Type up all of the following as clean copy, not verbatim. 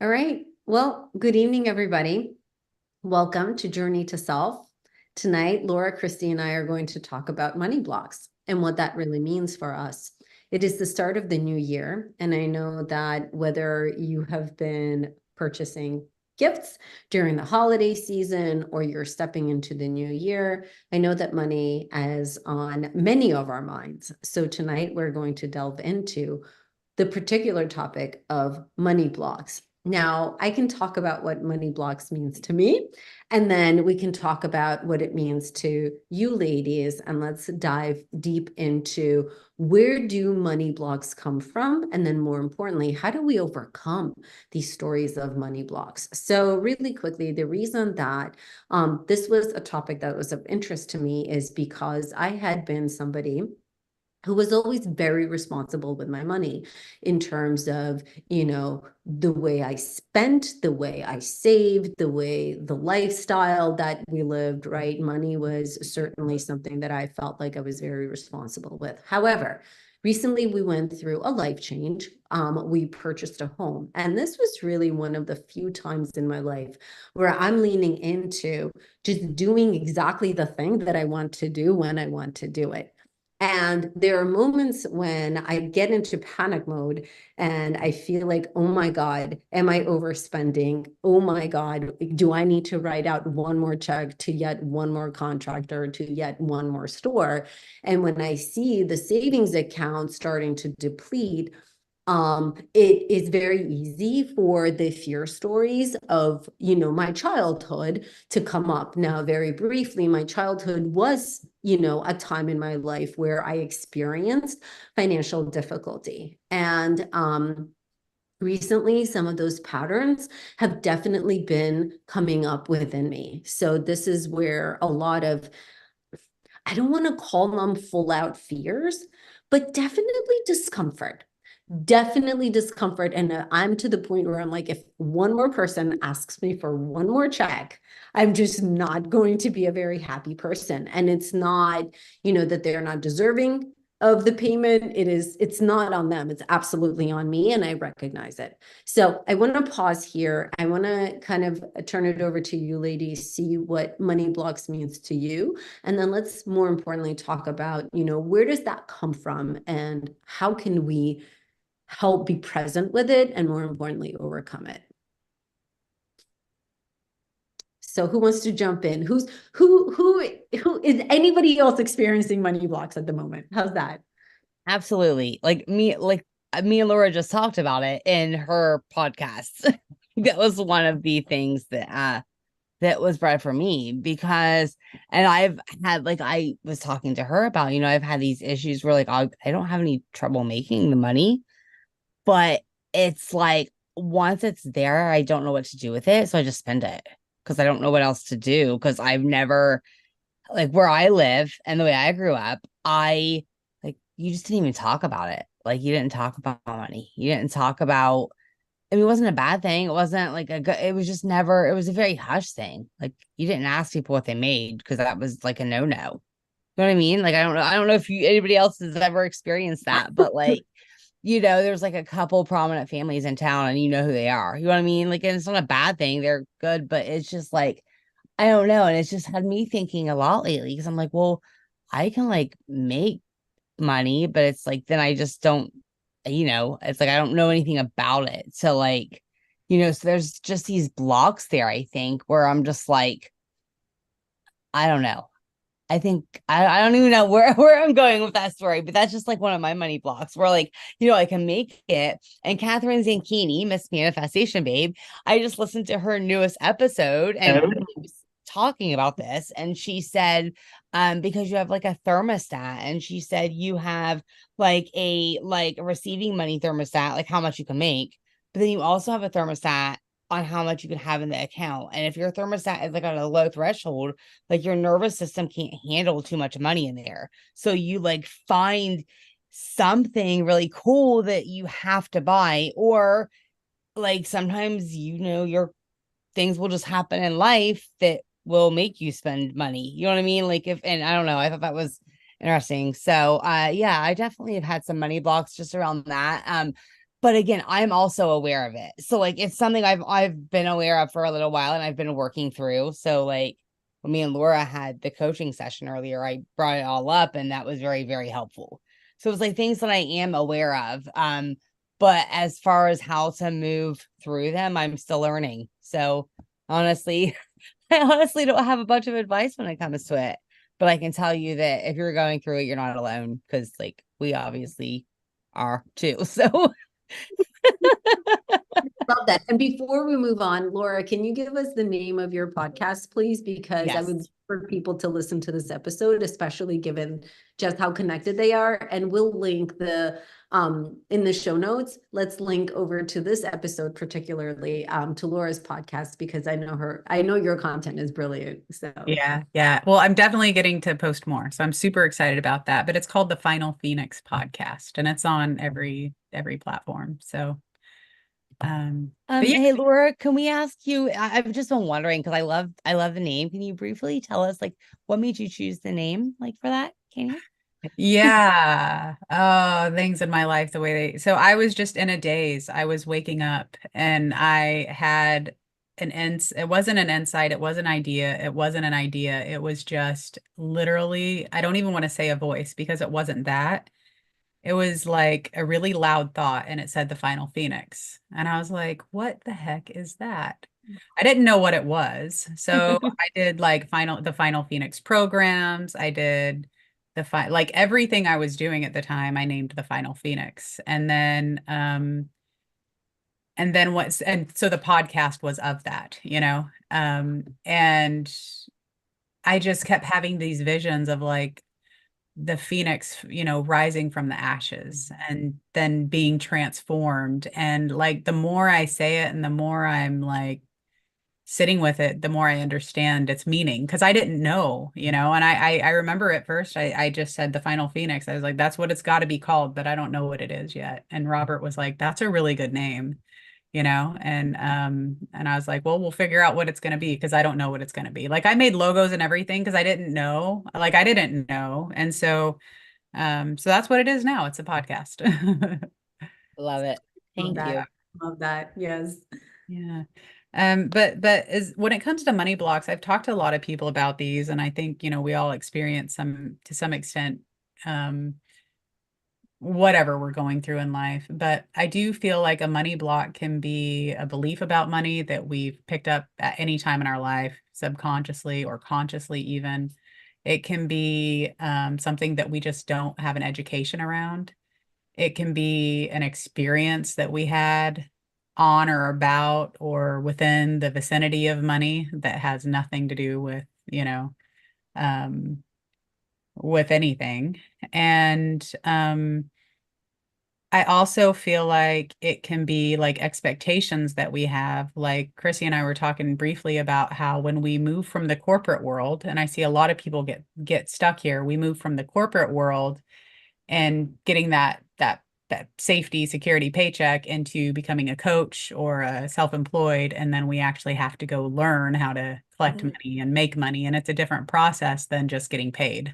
All right. Well, good evening, everybody. Welcome to Journey to Self. Tonight, Laura, Christy, and I are going to talk about money blocks and what that really means for us. It is the start of the new year, and I know that whether you have been purchasing gifts during the holiday season or you're stepping into the new year, I know that money is on many of our minds. So tonight, we're going to delve into the particular topic of money blocks. Now, I can talk about what money blocks means to me, and then we can talk about what it means to you ladies, and let's dive deep into where do money blocks come from? And then more importantly, how do we overcome these stories of money blocks? So really quickly, the reason that this was a topic that was of interest to me is because I had been somebody who was always very responsible with my money in terms of, the way I spent, the way I saved, the lifestyle that we lived, right? Money was certainly something that I felt like I was very responsible with. However, recently we went through a life change. We purchased a home, and this was really one of the few times in my life where I'm leaning into just doing exactly the thing that I want to do when I want to do it. And there are moments when I get into panic mode and I feel like, oh my God, am I overspending? Oh my God, do I need to write out one more check to yet one more contractor, to yet one more store? And when I see the savings account starting to deplete, it is very easy for the fear stories of, my childhood to come up. Now, very briefly, my childhood was, a time in my life where I experienced financial difficulty. And recently, some of those patterns have definitely been coming up within me. So this is where a lot of, I don't want to call them full out fears, but definitely discomfort. And I'm to the point where I'm like, if one more person asks me for one more check, I'm just not going to be a very happy person. And it's not, that they're not deserving of the payment. It's not on them. It's absolutely on me. And I recognize it. So I want to pause here. I want to kind of turn it over to you ladies, see what money blocks means to you. And then let's more importantly talk about, where does that come from and how can we help be present with it and more importantly overcome it. So who wants to jump in? Who is anybody else experiencing money blocks at the moment? How's that? Absolutely. Me and Laura just talked about it in her podcast. That was one of the things that was bred for me because and I've had I was talking to her about, I've had these issues where I don't have any trouble making the money, but it's like once it's there, I don't know what to do with it. So I just spend it because I don't know what else to do because I've never where I live and the way I grew up, you just didn't even talk about it. Like you didn't talk about money. You didn't talk about, I mean, it wasn't a bad thing. It wasn't like a good, it was just never, it was a very hush thing. Like you didn't ask people what they made because that was like a no-no. You know what I mean? I don't know if anybody else has ever experienced that, but there's like a couple prominent families in town and you know who they are. You know what I mean? And it's not a bad thing. They're good, but it's just I don't know. And it's just had me thinking a lot lately because I'm like, well, I can make money, but it's then I just don't, it's I don't know anything about it. So so there's just these blocks there, I think, where I'm just I don't know. I think I don't even know where I'm going with that story, but that's just one of my money blocks where I can make it. And Catherine Zankini, Miss Manifestation Babe, I just listened to her newest episode and she was talking about this and she said because you have a thermostat and she said you have a receiving money thermostat, how much you can make, but then you also have a thermostat on how much you can have in the account. And if your thermostat is on a low threshold, your nervous system can't handle too much money in there. So you find something really cool that you have to buy, or sometimes your things will just happen in life that will make you spend money. You know what I mean? And I don't know, I thought that was interesting. So yeah, I definitely have had some money blocks just around that. but again, I'm also aware of it. So like it's something I've been aware of for a little while and I've been working through. So like when me and Laura had the coaching session earlier, I brought it all up and that was very, very helpful. So it's like things that I am aware of. But as far as how to move through them, I'm still learning. So honestly, I honestly don't have a bunch of advice when it comes to it. But I can tell you that if you're going through it, you're not alone because like we obviously are too. So Love that. And before we move on, Laura, can you give us the name of your podcast, please? Because I would yes. love for people to listen to this episode, especially given just how connected they are. And we'll link the in the show notes. Let's link over to this episode, particularly to Laura's podcast, because I know your content is brilliant. So Yeah, yeah. Well, I'm definitely getting to post more, so I'm super excited about that. But it's called the Final Phoenix Podcast, and it's on every platform. So, but yeah, Hey Laura, can we ask you? I've just been wondering because I love the name. Can you briefly tell us like what made you choose the name like for that? Can you? yeah. Oh, things in my life the way they. So I was just in a daze. I was waking up, and I had it wasn't an insight. It was an idea. It wasn't an idea. It was just literally. I don't even want to say a voice because it wasn't that. It was like a really loud thought and it said the final Phoenix. And I was like, what the heck is that? I didn't know what it was. So I did like the final Phoenix programs. I did like everything I was doing at the time, I named the final Phoenix. And so the podcast was of that, and I just kept having these visions of like the phoenix, rising from the ashes and then being transformed. And like the more I say it and the more I'm like sitting with it, the more I understand its meaning because I didn't know, and I remember at first I just said the final phoenix. I was like, that's what it's got to be called, but I don't know what it is yet. And Robert was like, that's a really good name. And I was like, well, we'll figure out what it's going to be because I don't know what it's going to be. Like I made logos and everything because I didn't know. And so that's what it is now. It's a podcast. Love it. love Thank that. you. Love that. Yes. Yeah. But as when it comes to money blocks, I've talked to a lot of people about these, and I think, we all experience some to some extent, um, whatever we're going through in life. But I do feel like a money block can be a belief about money that we've picked up at any time in our life, subconsciously or consciously even. It can be something that we just don't have an education around. It can be an experience that we had on or about or within the vicinity of money that has nothing to do um, with anything. And I also feel like it can be like expectations that we have. Like Chrissy and I were talking briefly about how when we move from the corporate world, and I see a lot of people get stuck here, we move from the corporate world and getting that safety security paycheck into becoming a coach or a self-employed, and then we actually have to go learn how to collect money and make money, and it's a different process than just getting paid.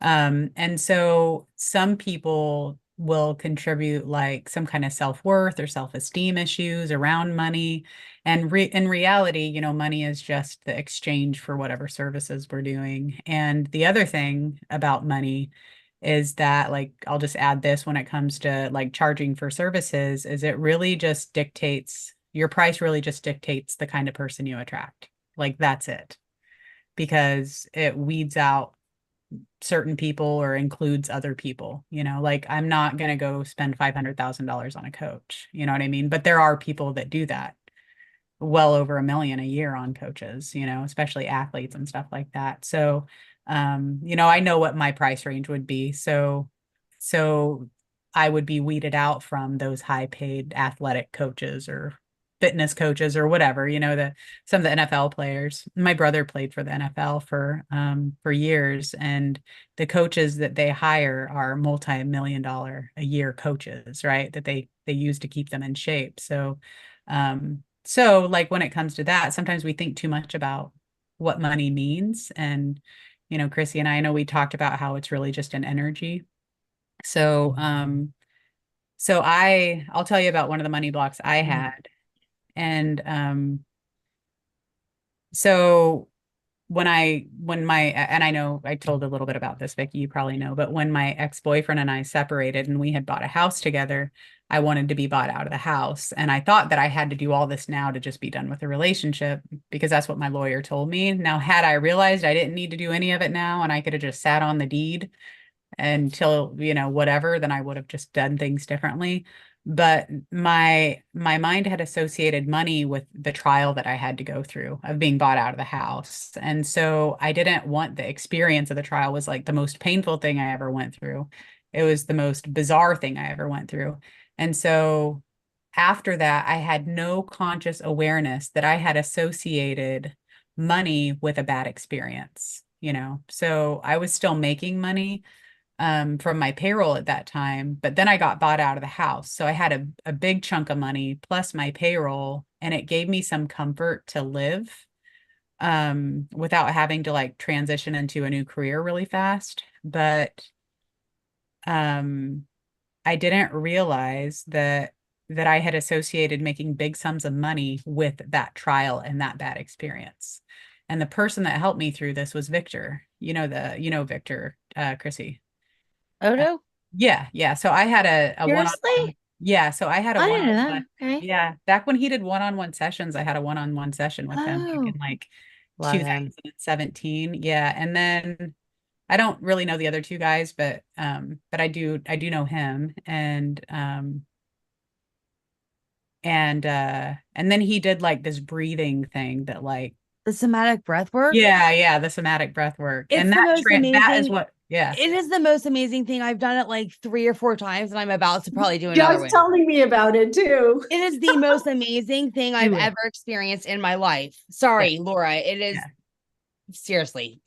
And so some people will contribute like some kind of self-worth or self-esteem issues around money. And in reality, money is just the exchange for whatever services we're doing. And the other thing about money is that, like, I'll just add this when it comes to like charging for services, is it really just dictates your price really just dictates the kind of person you attract. Like that's it. Because it weeds out certain people or includes other people, like I'm not going to go spend $500,000 on a coach, you know what I mean? But there are people that do that, well over $1 million a year on coaches, especially athletes and stuff like that. So, I know what my price range would be. So I would be weeded out from those high paid athletic coaches or fitness coaches or whatever, some of the NFL players. My brother played for the NFL for years, and the coaches that they hire are multi-million-dollar a year coaches, right? That they use to keep them in shape. So like when it comes to that, sometimes we think too much about what money means. And, Chrissy and I know we talked about how it's really just an energy. So, So I'll tell you about one of the money blocks I had. And so and I know I told a little bit about this, Vicky, you probably know, but when my ex-boyfriend and I separated and we had bought a house together, I wanted to be bought out of the house. And I thought that I had to do all this now to just be done with the relationship because that's what my lawyer told me. Now, had I realized I didn't need to do any of it now and I could have just sat on the deed until, whatever, then I would have just done things differently. But my mind had associated money with the trial that I had to go through of being bought out of the house. And so I didn't want the experience of the trial was like the most painful thing I ever went through. It was the most bizarre thing I ever went through. And so after that, I had no conscious awareness that I had associated money with a bad experience, So I was still making money from my payroll at that time, but then I got bought out of the house. So I had a big chunk of money plus my payroll, and it gave me some comfort to live without having to like transition into a new career really fast. But I didn't realize that I had associated making big sums of money with that trial and that bad experience. And the person that helped me through this was Victor. Victor, Chrissy. Oh Uh, no, yeah, yeah. So I had a one-on-one. seriously? Yeah, so I had a I didn't know one-on-one. that. Okay. Yeah, back when he did one-on-one sessions, I had a one-on-one session with him back Oh, in like love him. 2017. Yeah, and then I don't really know the other two guys, but I do know him and then he did like this breathing thing that like The somatic breath work. yeah, the somatic breath work. It's And the most that is amazing. what yeah. It is the most amazing thing. I've done it like 3 or 4 times, and I'm about to probably do another Just one. telling me about it too. It is the most amazing thing I've Do it. ever experienced in my life. Yeah. Sorry, Laura. It is Yeah. seriously.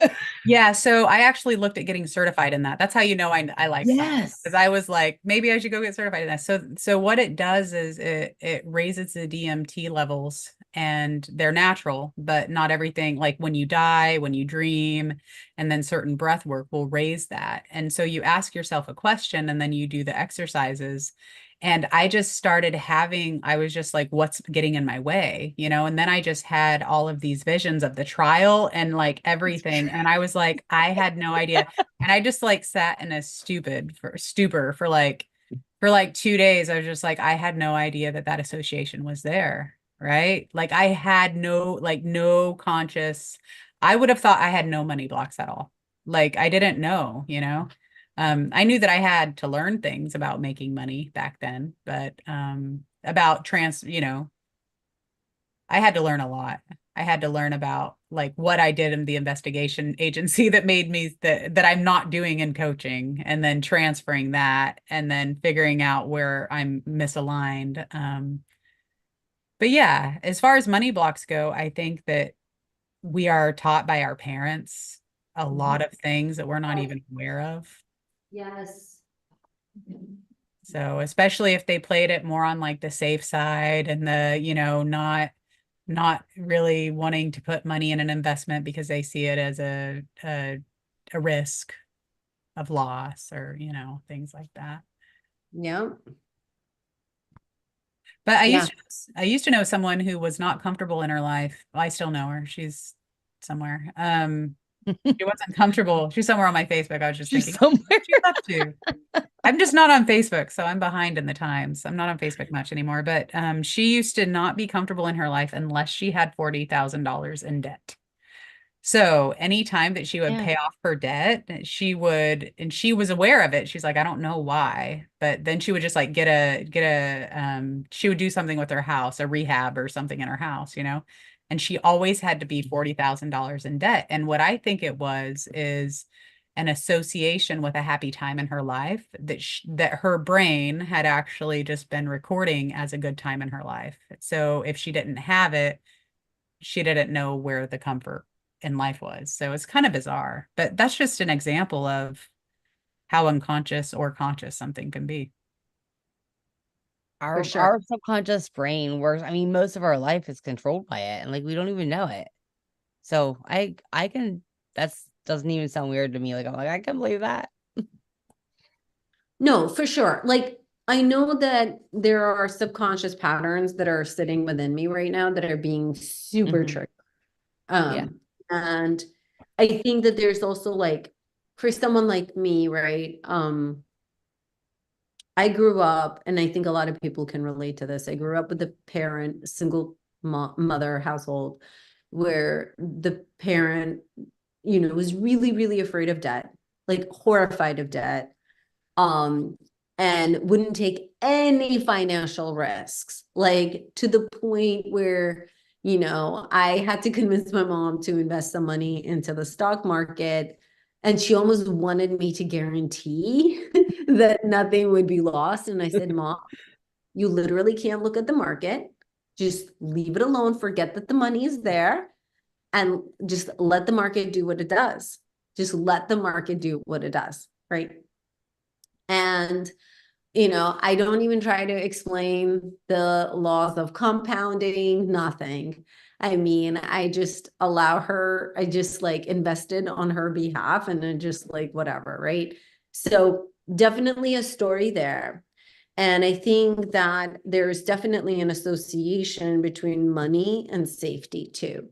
Yeah, so I actually looked at getting certified in that. That's how I like something because Yes. I was like, maybe I should go get certified in that. So what it does is it raises the DMT levels and they're natural, but not everything. Like when you die, when you dream, and then certain breath work will raise that. And so you ask yourself a question and then you do the exercises. And I just started I was just like, what's getting in my way, And then I just had all of these visions of the trial and like everything. And I was like, I had no idea. And I just like sat in a stupor for like 2 days. I was just like, I had no idea that association was there. Right. Like I had no conscious, I would have thought I had no money blocks at all. Like I didn't know. I knew that I had to learn things about making money back then, but about I had to learn a lot. I had to learn about like what I did in the investigation agency that made me that I'm not doing in coaching, and then transferring that, and then figuring out where I'm misaligned. But yeah, as far as money blocks go, I think that we are taught by our parents a lot of things that we're not even aware of. Yes. So especially if they played it more on like the safe side and not really wanting to put money in an investment because they see it as a risk of loss or, things like that. Yeah. But Yeah. I used to know someone who was not comfortable in her life. Well, I still know her. She's somewhere. She wasn't comfortable. She's somewhere on my Facebook. I was just She's thinking, somewhere. what she's up to. I'm just not on Facebook, so I'm behind in the times. I'm not on Facebook much anymore, but she used to not be comfortable in her life unless she had $40,000 in debt. So anytime that she would Yeah. pay off her debt, and she was aware of it. She's like, I don't know why, but then she would just like she would do something with her house, a rehab or something in her house. And she always had to be $40,000 in debt. And what I think it was is an association with a happy time in her life that her brain had actually just been recording as a good time in her life. So if she didn't have it, she didn't know where the comfort in life was. So it's kind of bizarre, but that's just an example of how unconscious or conscious something can be. For Our sure. subconscious brain works. I mean, most of our life is controlled by it, and like we don't even know it. So I can that's doesn't even sound weird to me. Like I'm like, I can believe that. No, for sure. Like I know that there are subconscious patterns that are sitting within me right now that are being super Mhm. triggered. Yeah. And I think that there's also like for someone like me, right? I grew up, and I think a lot of people can relate to this. I grew up with a parent, single mother household, where the parent, was really, really afraid of debt, like horrified of debt, um, and wouldn't take any financial risks, like to the point where, I had to convince my mom to invest some money into the stock market. And she almost wanted me to guarantee that nothing would be lost. And I said, Mom, you literally can't look at the market. Just leave it alone. Forget that the money is there and just let the market do what it does. Just let the market do what it does. Right. And I don't even try to explain the laws of compounding, nothing. I mean, I just allow her, I just like invested on her behalf and then just like whatever, right? So definitely a story there. And I think that there's definitely an association between money and safety too.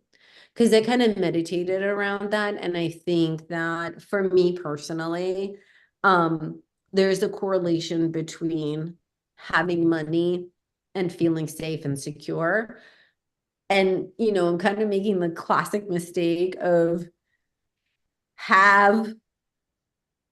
Because I kind of meditated around that. And I think that for me personally, um, there's a correlation between having money and feeling safe and secure. And, I'm kind of making the classic mistake of have,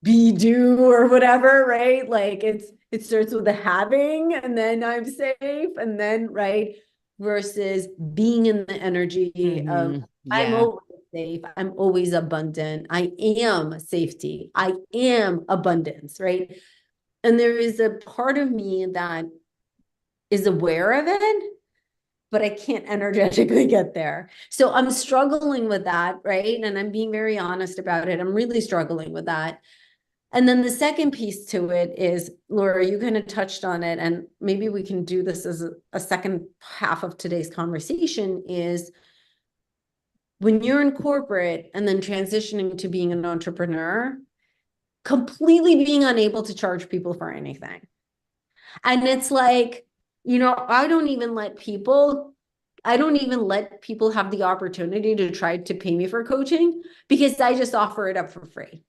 be, do, or whatever, right? Like it starts with the having and then I'm safe. And then, right, versus being in the energy of I'm Yeah. always safe, I'm always abundant, I am safety, I am abundance, right? And there is a part of me that is aware of it, but I can't energetically get there. So I'm struggling with that, right? And I'm being very honest about it. I'm really struggling with that. And then the second piece to it is, Laura, you kind of touched on it, and maybe we can do this as a second half of today's conversation is when you're in corporate and then transitioning to being an entrepreneur, completely being unable to charge people for anything. And it's like, I don't even let people have the opportunity to try to pay me for coaching because I just offer it up for free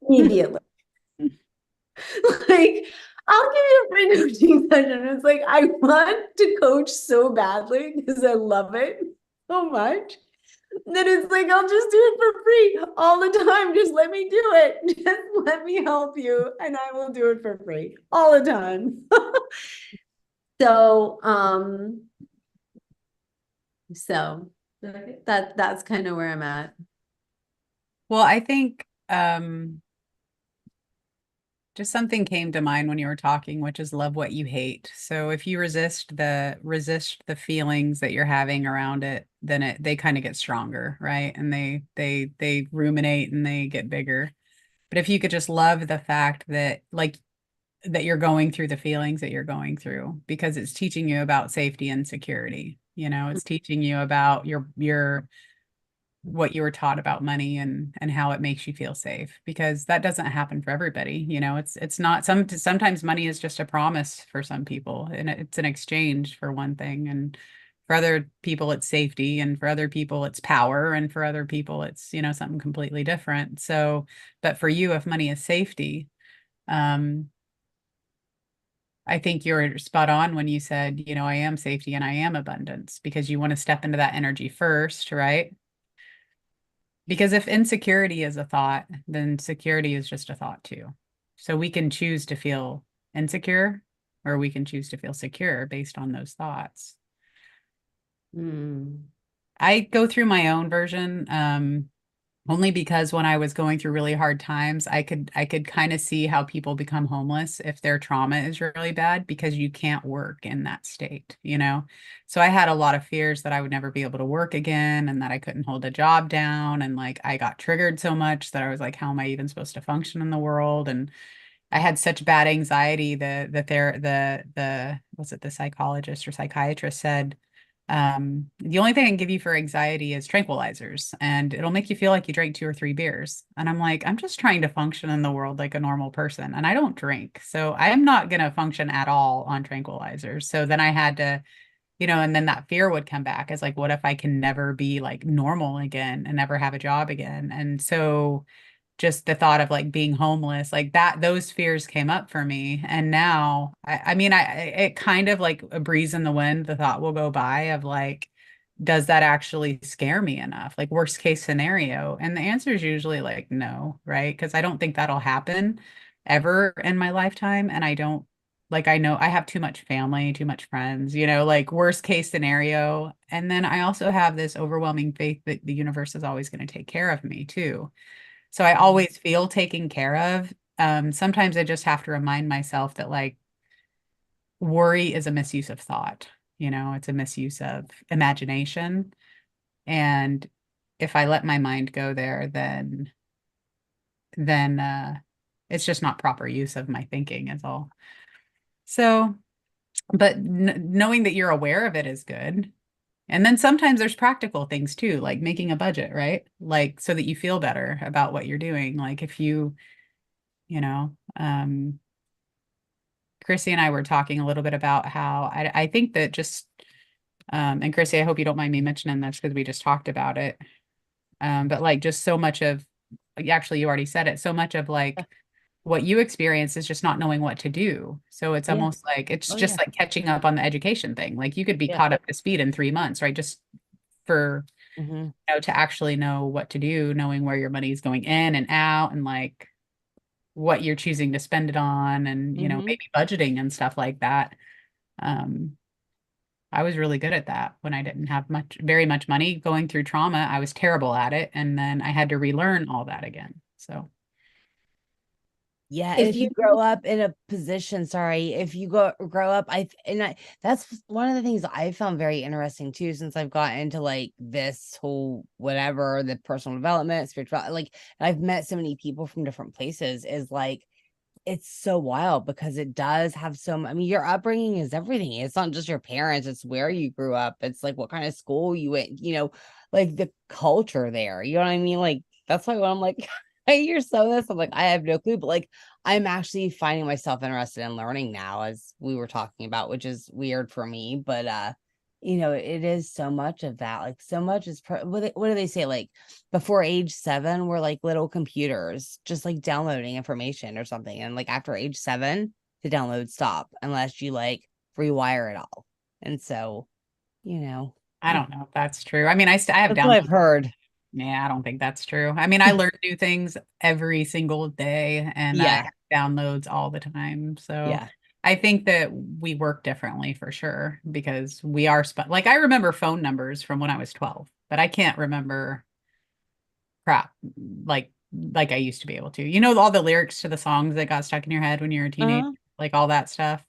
immediately. Like, I'll give you a free coaching session. It's like, I want to coach so badly because I love it so much. That it's like, I'll just do it for free all the time. Just let me do it. Just let me help you, and I will do it for free all the time. So, that's kind of where I'm at. Well, I think just something came to mind when you were talking, which is love what you hate. So if you resist the feelings that you're having around it, then they kind of get stronger, right? And they ruminate and they get bigger. But if you could just love the fact that like that you're going through the feelings that you're going through because it's teaching you about safety and security. It's teaching you about your what you were taught about money and how it makes you feel safe because that doesn't happen for everybody. It's not sometimes money is just a promise for some people and it's an exchange for one thing, and for other people it's safety, and for other people it's power, and for other people it's something completely different. So but for you, if money is safety, um I think you're spot on when you said, I am safety and I am abundance, because you want to step into that energy first, right? Because if insecurity is a thought, then security is just a thought too. So we can choose to feel insecure or we can choose to feel secure based on those thoughts. Mm. I go through my own version. Only because when I was going through really hard times, I could kind of see how people become homeless if their trauma is really bad because you can't work in that state. So I had a lot of fears that I would never be able to work again and that I couldn't hold a job down. And like I got triggered so much that I was like, how am I even supposed to function in the world? And I had such bad anxiety that the was it the psychologist or psychiatrist said, The only thing I can give you for anxiety is tranquilizers, and it'll make you feel like you drank 2 or 3 beers. And I'm like, I'm just trying to function in the world like a normal person, and I don't drink. So I'm not going to function at all on tranquilizers. So then I had to, and then that fear would come back as like, what if I can never be like normal again and never have a job again? And so just the thought of like being homeless, like that, those fears came up for me. And now, I mean, it kind of like a breeze in the wind, the thought will go by of like, does that actually scare me enough? Like worst case scenario. And the answer is usually like, no, right? Because I don't think that'll happen ever in my lifetime. And I don't, like, I know I have too much family, too much friends, like worst case scenario. And then I also have this overwhelming faith that the universe is always going to take care of me too. So I always feel taken care of. Sometimes I just have to remind myself that like worry is a misuse of thought. It's a misuse of imagination. And if I let my mind go there, then it's just not proper use of my thinking is all. So, but knowing that you're aware of it is good. And then sometimes there's practical things too, like making a budget, right? Like so that you feel better about what you're doing. Like if you know, Chrissy and I were talking a little bit about how I think that just, and Chrissy, I hope you don't mind me mentioning this because we just talked about it. But like just so much of, actually, you already said it, so much of like what you experience is just not knowing what to do. So it's Yeah. almost like, it's Oh, just yeah. like catching up on the education thing. Like you could be Yeah. caught up to speed in 3 months, right? Just for, to actually know what to do, knowing where your money is going in and out and like what you're choosing to spend it on and, maybe budgeting and stuff like that. Um, I was really good at that when I didn't have very much money going through trauma. I was terrible at it. And then I had to relearn all that again. So, Yeah, If if you you grow up in a position, sorry, if you grow up, that's one of the things I found very interesting too, since I've gotten into like this whole whatever, the personal development, spiritual, like I've met so many people from different places, is like it's so wild because it does have I mean, your upbringing is everything. It's not just your parents, it's where you grew up. It's like what kind of school you went, like the culture there. You know what I mean? Like that's why when I'm like, hey, you're so this, I'm like, I have no clue. But like I'm actually finding myself interested in learning now, as we were talking about, which is weird for me. But it is so much of that. Like so much is what do they say? Like before age 7, we're like little computers, just like downloading information or something. And like after age 7, the download stop unless you like rewire it all. And so, I don't know if that's true. I mean, I have that's what I've downloads. heard. Yeah, I don't think that's true. I mean, I learn new things every single day and I Yeah. have downloads all the time. So Yeah. I think that we work differently for sure because we are like I remember phone numbers from when I was 12, but I can't remember crap like I used to be able to. All the lyrics to the songs that got stuck in your head when you were a teenager, Uh-huh. like all that stuff.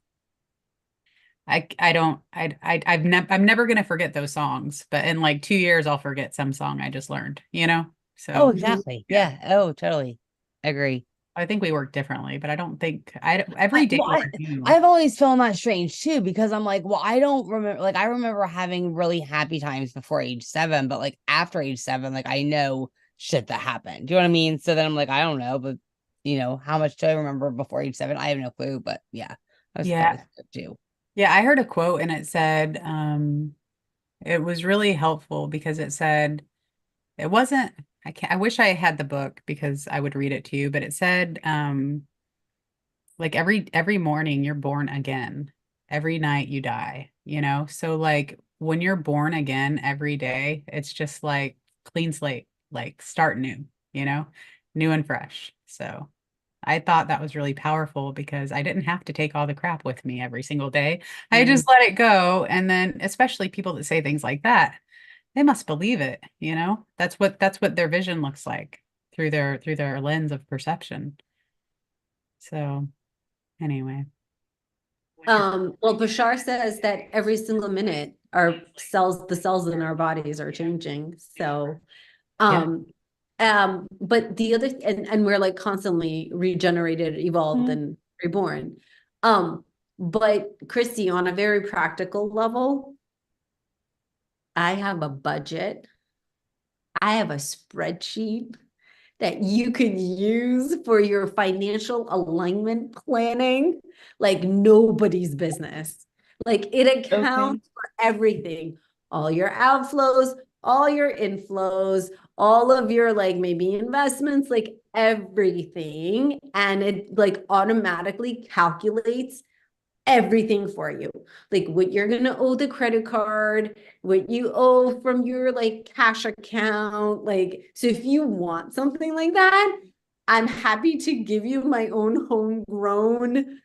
I don't I'm never gonna forget those songs, but in like 2 years I'll forget some song I just learned. Oh, So exactly. yeah, Yeah. Oh, totally. Agree. I think we work differently, but I don't think every day Well, we're new. I've always found that strange too, because I'm like, well, I don't remember, like, I remember having really happy times before age 7, but like after age 7, like, I know shit that happened. Do you know what I mean? So then I'm like, I don't know, but how much do I remember before age 7? I have no clue, but yeah, I thought that Yeah. was good too. Yeah, I heard a quote and it said, it was really helpful because it said it wasn't I wish I had the book because I would read it to you, but it said, like every morning you're born again. Every night you die. So like when you're born again every day, it's just like clean slate, like start new, new and fresh. So I thought that was really powerful because I didn't have to take all the crap with me every single day. I Mhm. just let it go. And then especially people that say things like that, they must believe it. That's what their vision looks like through their lens of perception. So anyway. Well, Bashar says that every single minute the cells in our bodies are changing. So, Yeah. but the other, and we're like constantly regenerated, evolved, Mhm. and reborn. But Christy, on a very practical level, I have a budget. I have a spreadsheet that you could use for your financial alignment planning like nobody's business. Like it Okay. accounts for everything, all your outflows, all your inflows, all of your like maybe investments, like everything. And it like automatically calculates everything for you, like what you're going to owe the credit card, what you owe from your like cash account. Like, so if you want something like that, I'm happy to give you my own homegrown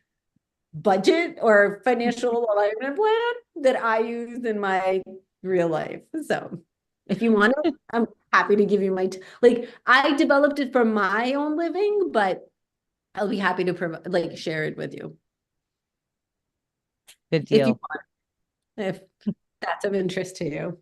budget or financial alignment plan that I use in my real life. So if you want it, I'm happy to give you my like I developed it for my own living, but I'll be happy to provide like share it with you Good if you deal. want, if that's of interest to you.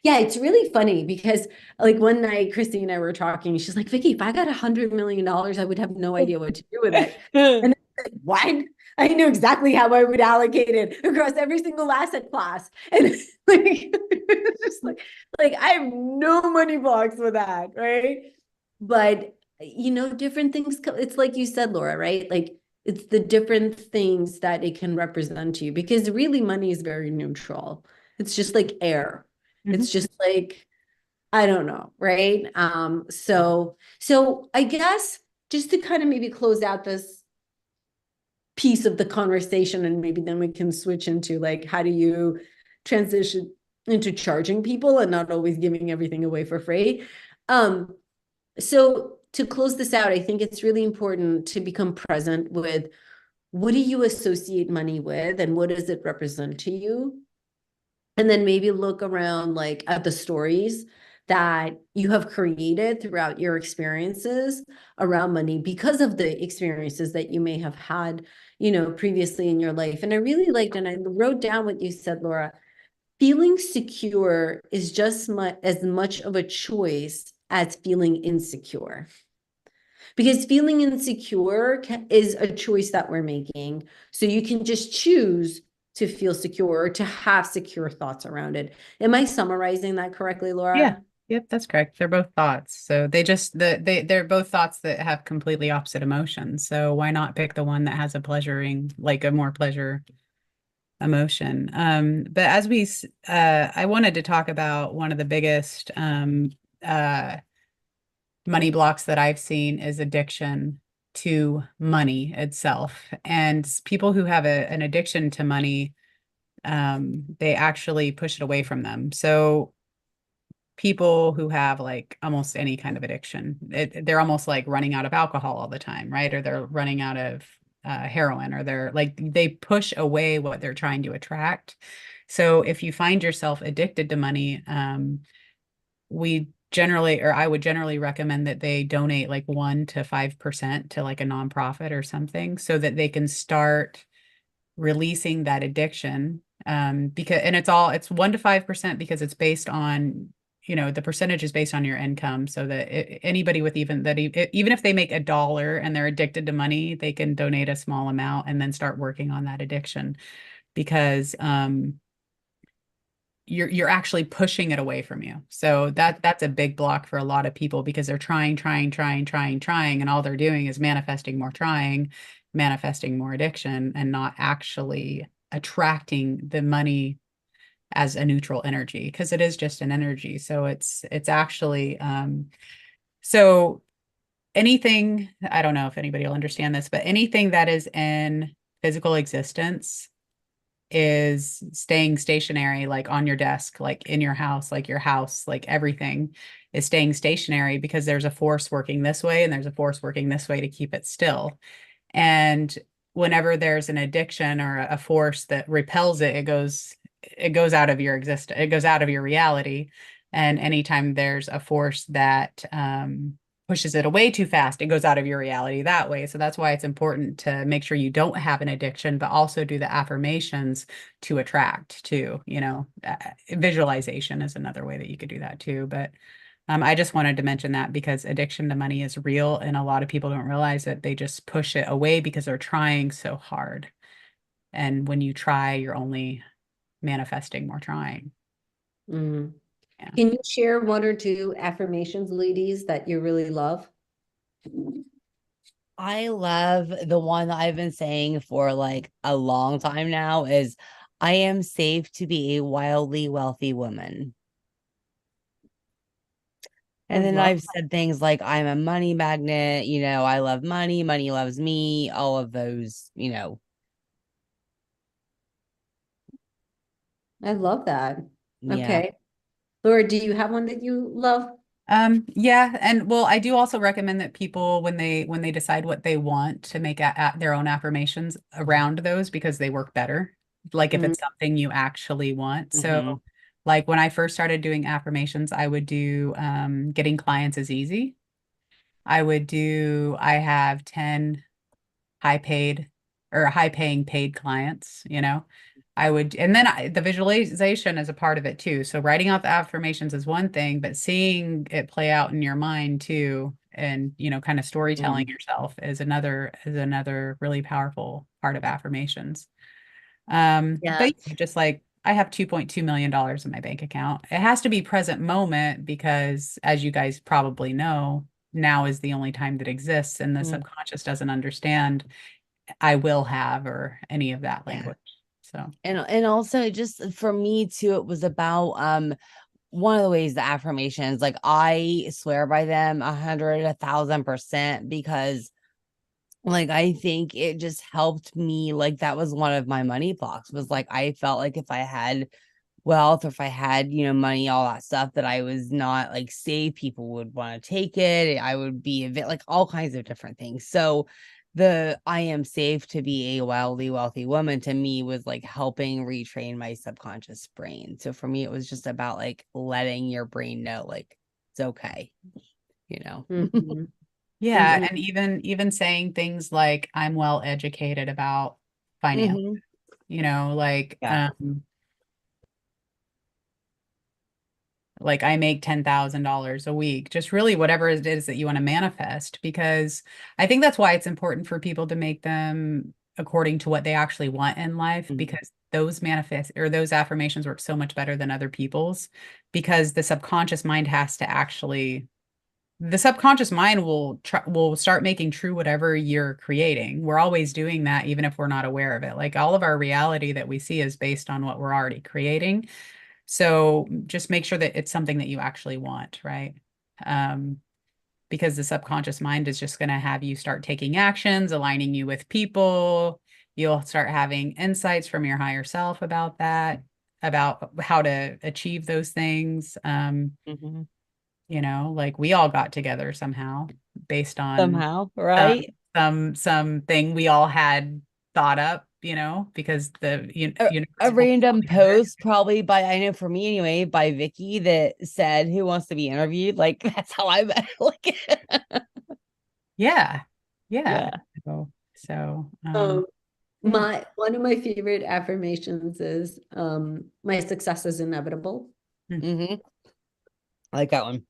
Yeah, it's really funny because like one night Chrissy and I were talking. She's like, Vicky, if I got $100 million, I would have no idea what to do with it. And I said, what? I knew exactly how I would allocate it across every single asset class. And like it's just like I have no money blocks with that, right? But you know, different things it's like you said, Laura, right? Like it's the different things that it can represent to you because really money is very neutral. It's just like air. Mhm. It's just like, I don't know, right? So I guess just to kind of maybe close out this piece of the conversation and maybe then we can switch into like how do you transition into charging people and not always giving everything away for free. Um, so to close this out, I think it's really important to become present with what do you associate money with and what does it represent to you? And then maybe look around like at the stories that you have created throughout your experiences around money because of the experiences that you may have had, you know, previously in your life. And I really liked, and I wrote down what you said, Laura, feeling secure is just as much of a choice as feeling insecure. Because feeling insecure is a choice that we're making. So you can just choose to feel secure or to have secure thoughts around it. Am I summarizing that correctly, Yeah. Laura? Yep, that's correct. They're both thoughts. So they're both thoughts that have completely opposite emotions. So why not pick the one that has a pleasuring, like a more pleasure emotion? But I wanted to talk about one of the biggest uh money blocks that I've seen is addiction to money itself. And people who have an addiction to money, they actually push it away from them. So people who have like almost any kind of addiction, they're almost like running out of alcohol all the time, right? Or they're running out of heroin, or they're like, they push away what they're trying to attract. So if you find yourself addicted to money, I would generally recommend that they donate like 1 to 5% to like a nonprofit or something so that they can start releasing that addiction. Because, and it's 1 to 5% because it's based on, the percentage is based on your income, so that anybody with even if they make $1 and they're addicted to money, they can donate a small amount and then start working on that addiction because, you're actually pushing it away from you. So that's a big block for a lot of people because they're trying, and all they're doing is manifesting more trying, manifesting more addiction, and not actually attracting the money as a neutral energy, because it is just an energy. So it's actually so anything, I don't know if anybody will understand this, but anything that is in physical existence is staying stationary, like on your desk, like in your house, like your house, like everything is staying stationary because there's a force working this way and there's a force working this way to keep it still. And whenever there's an addiction or a force that repels it, it goes out of your existence, it goes out of your reality. And anytime there's a force that pushes it away too fast, it goes out of your reality that way. So that's why it's important to make sure you don't have an addiction, but also do the affirmations to attract too. Visualization is another way that you could do that too. But I just wanted to mention that because addiction to money is real, and a lot of people don't realize that they just push it away because they're trying so hard. And when you try, you're only manifesting more trying. Mm. Yeah. Can you share one or two affirmations, ladies, that you really love? I love the one that I've been saying for like a long time now is I am safe to be a wildly wealthy woman. I And then love I've said things like I'm a money magnet, I love money, money loves me, all of those. I love that. Yeah. Okay. Laura, do you have one that you love? Yeah, and well, I do also recommend that people when they decide what they want to make their own affirmations around those because they work better. Like if Mm, it's something you actually want. So Hmm. like when I first started doing affirmations, I would do getting clients is easy. I have 10 high paid or high paying paid clients, and then the visualization is a part of it too. So writing out the affirmations is one thing, but seeing it play out in your mind too, and kind of storytelling yourself is another really powerful part of affirmations. yeah. But just like I have $2.2 million in my bank account. It has to be present moment because, as you guys probably know, now is the only time that exists, and the Mm. subconscious doesn't understand I will have or any of that Yeah. language. So, And also just for me too, it was about one of the ways the affirmations, like I swear by them 100, 1,000% because like I think it just helped me. Like that was one of my money blocks was like I felt like if I had wealth or if I had, money, all that stuff that I was not like safe, people would want to take it. I would be a bit like all kinds of different things. So the I am safe to be a wildly wealthy woman to me was like helping retrain my subconscious brain. So for me, it was just about like letting your brain know like it's okay, you know. Mhm. yeah, Mhm. and even saying things like I'm well educated about finance, Mhm. like Yeah. like I make $10,000 a week, just really whatever it is that you want to manifest, because I think that's why it's important for people to make them according to what they actually want in life, Mhm. because those manifest or those affirmations work so much better than other people's, because the subconscious mind will start making true whatever you're creating. We're always doing that, even if we're not aware of it. Like all of our reality that we see is based on what we're already creating. So just make sure that it's something that you actually want, right? Um, because the subconscious mind is just going to have you start taking actions, aligning you with people. You'll start having insights from your higher self about that, about how to achieve those things. Mhm. Like we all got together somehow based on Somehow, some right? something we all had thought up, because the A universe will random together. post, probably by I know for me anyway, by Vicky that said who wants to be interviewed. Like that's how I met. Like, Yeah. Yeah. yeah. So, yeah. My one of my favorite affirmations is my success is inevitable. Hmm. I like that one.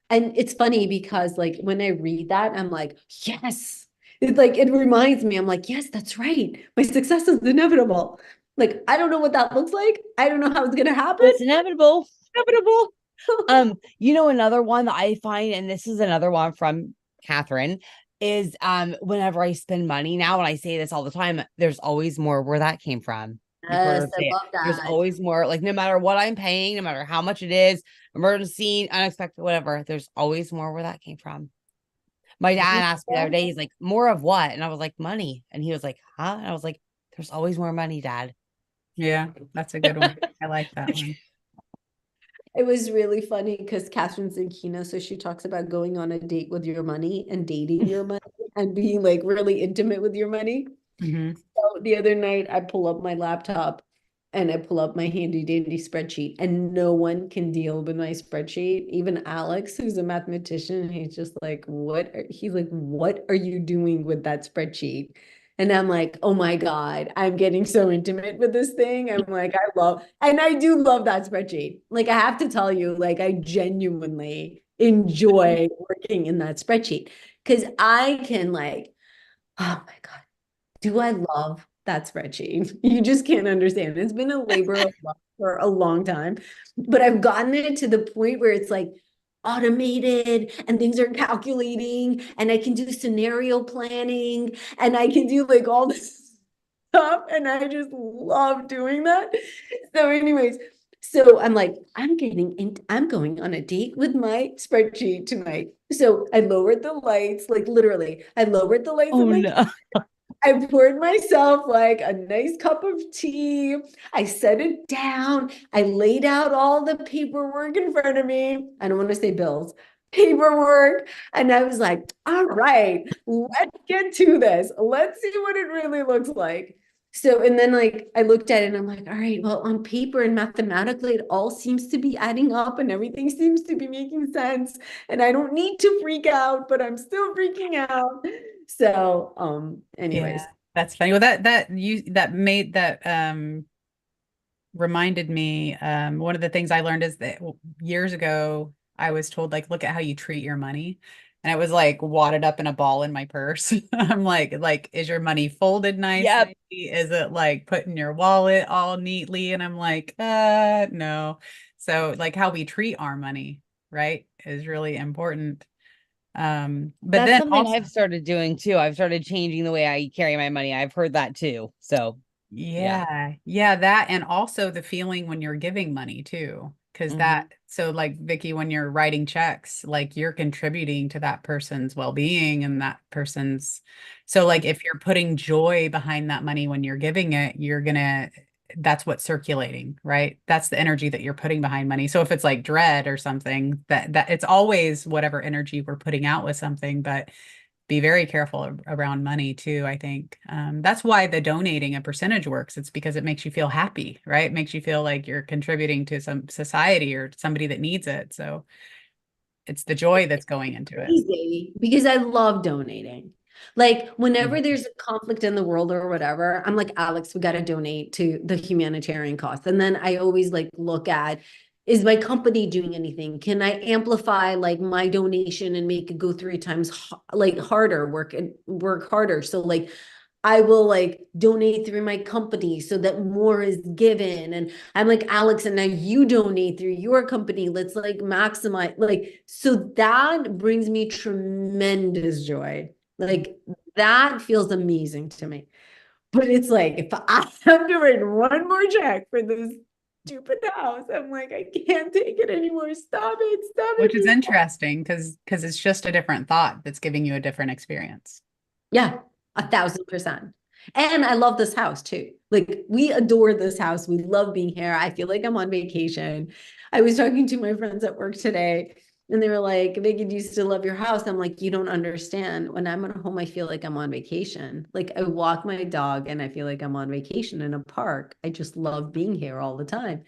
And it's funny because like when I read that, I'm like, yes. It reminds me, I'm like, yes, that's right. My success is inevitable. Like, I don't know what that looks like. I don't know how it's gonna happen. It's inevitable. Inevitable. Another one that I find, and this is another one from Catherine, is whenever I spend money now, and I say this all the time, there's always more where that came from. You've heard Yes, her I say it. love There's that. always more, like no matter what I'm paying, no matter how much it is, emergency, unexpected, whatever, there's always more where that came from. My dad asked me the other day, he's like, more of what? And I was like, money. And he was like, huh? And I was like, there's always more money, Dad. Yeah, that's a good one. I like that one. It was really funny because Catherine's in Kino, so she talks about going on a date with your money and dating your money and being like really intimate with your money. Hmm. So the other night, I pull up my laptop and I pull up my handy dandy spreadsheet, and no one can deal with my spreadsheet. Even Alex, who's a mathematician, he's just like, he's like, what are you doing with that spreadsheet? And I'm like, oh my God, I'm getting so intimate with this thing. I'm like, and I do love that spreadsheet. Like, I have to tell you, like, I genuinely enjoy working in that spreadsheet because I can, like, oh my God, do I love that spreadsheet. You just can't understand. It's been a labor of love for a long time, but I've gotten it to the point where it's like automated and things are calculating and I can do scenario planning and I can do like all this stuff. And I just love doing that. So anyways, so I'm like, I'm going on a date with my spreadsheet tonight. So I lowered the lights, like literally, I lowered the lights Oh in my no. I poured myself like a nice cup of tea. I set it down. I laid out all the paperwork in front of me. I don't want to say bills, paperwork. And I was like, all right, let's get to this. Let's see what it really looks like. So, and then like I looked at it and I'm like, all right, well, on paper and mathematically, it all seems to be adding up and everything seems to be making sense. And I don't need to freak out, but I'm still freaking out. So, anyways. Yeah, that's funny. Well, that reminded me, one of the things I learned is that years ago I was told, like, look at how you treat your money. And it was like wadded up in a ball in my purse. I'm like, is your money folded Yep. nicely? Is it like put in your wallet all neatly? And I'm like, no. So like how we treat our money, right, is really important. But That's then something also, I've started doing too. I've started changing the way I carry my money. I've heard that too. So yeah. yeah, that, and also the feeling when you're giving money too. Because Mhm. so like Vicky, when you're writing checks, like you're contributing to that person's well-being and that person's, so like if you're putting joy behind that money when you're giving it, that's what's circulating, right? That's the energy that you're putting behind money. So if it's like dread or something, that it's always whatever energy we're putting out with something, but be very careful around money too, I think. That's why the donating a percentage works. It's because it makes you feel happy, right? It makes you feel like you're contributing to some society or somebody that needs it. So it's the joy that's going into it. Crazy because I love donating. Like whenever Mhm. there's a conflict in the world or whatever, I'm like, Alex, we got to donate to the humanitarian cause. And then I always like look at, is my company doing anything? Can I amplify like my donation and make it go 3 times like harder, work harder? So like I will like donate through my company so that more is given. And I'm like, Alex, and now you donate through your company. Let's like maximize, like, so that brings me tremendous joy. Like, that feels amazing to me. But it's like, if I have to write one more check for this stupid house, I'm like, I can't take it anymore. Stop it. Stop it. Which is interesting because it's just a different thought that's giving you a different experience. Yeah, 1,000%. And I love this house too. Like we adore this house. We love being here. I feel like I'm on vacation. I was talking to my friends at work today and they were like, Vicky, do you still love your house? I'm like, you don't understand. When I'm at home, I feel like I'm on vacation. Like I walk my dog and I feel like I'm on vacation in a park. I just love being here all the time.